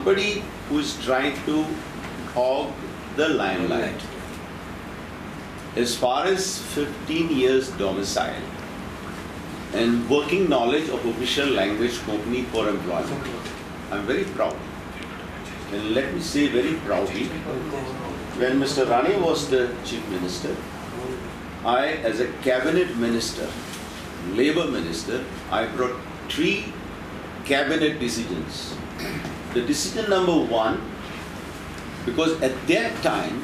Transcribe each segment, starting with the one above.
Somebody who is trying to hog the limelight. As far as 15 years domicile and working knowledge of official language company for employment, I'm very proud. And let me say very proudly, when Mr. Rane was the Chief Minister, I, as a cabinet minister, labor minister, I brought 3 cabinet decisions. The decision number 1, because at that time,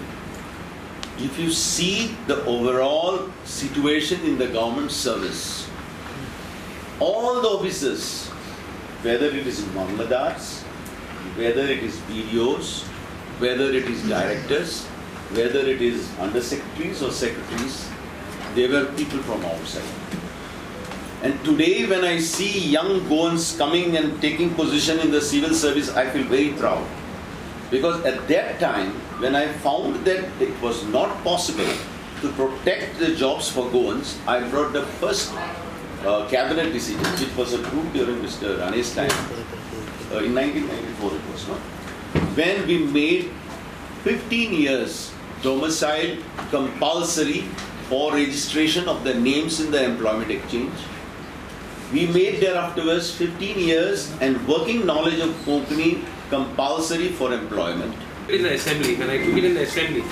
if you see the overall situation in the government service, all the officers, whether it is Mamladars, whether it is BDOs, whether it is directors, whether it is undersecretaries or secretaries, they were people from outside. And today when I see young Goans coming and taking position in the civil service, I feel very proud. Because at that time, when I found that it was not possible to protect the jobs for Goans, I brought the first cabinet decision, which was approved during Mr. Rane's time. In 1994 it was not. When we made 15 years domicile compulsory for registration of the names in the employment exchange. We made thereafterwards 15 years and working knowledge of company compulsory for employment. In the assembly, when I took it in the assembly,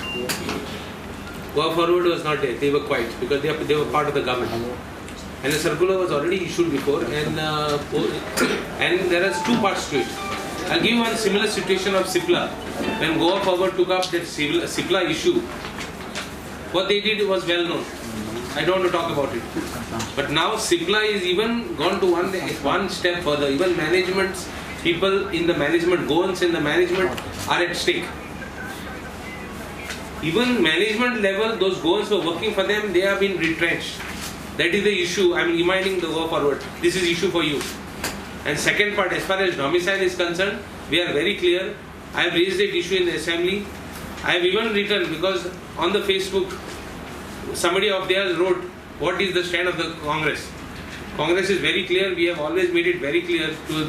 Goa Forward was not there. They were quiet because they were part of the government. And the circular was already issued before, and there are 2 parts to it. I'll give you one similar situation of CIPLA. When Goa Forward took up that CIPLA issue, what they did was well known. I don't want to talk about it. But now CIPLA is even gone to one step further. Even management people in the management, Goans in the management are at stake. Even management level, those Goans who are working for them, they have been retrenched. That is the issue. I am reminding the Goa Forward. This is issue for you. And second part, as far as domicile is concerned, we are very clear. I have raised that issue in the assembly. I have even written, because on the Facebook, somebody of theirs wrote, what is the stand of the Congress? Congress is very clear. We have always made it very clear in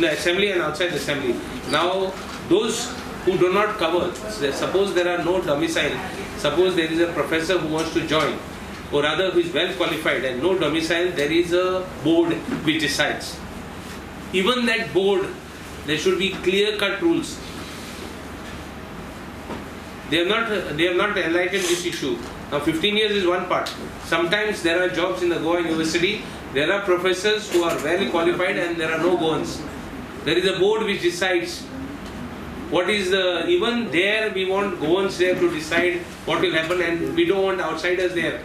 the assembly and outside the assembly. Now, those who do not cover, suppose there are no domicile, suppose there is a professor who wants to join, or rather who is well qualified and no domicile, there is a board which decides. Even that board, there should be clear-cut rules. They have not enlightened this issue. Now 15 years is one part. Sometimes there are jobs in the Goa University, there are professors who are very qualified and there are no Goans. There is a board which decides what is even there we want Goans there to decide what will happen, and we don't want outsiders there.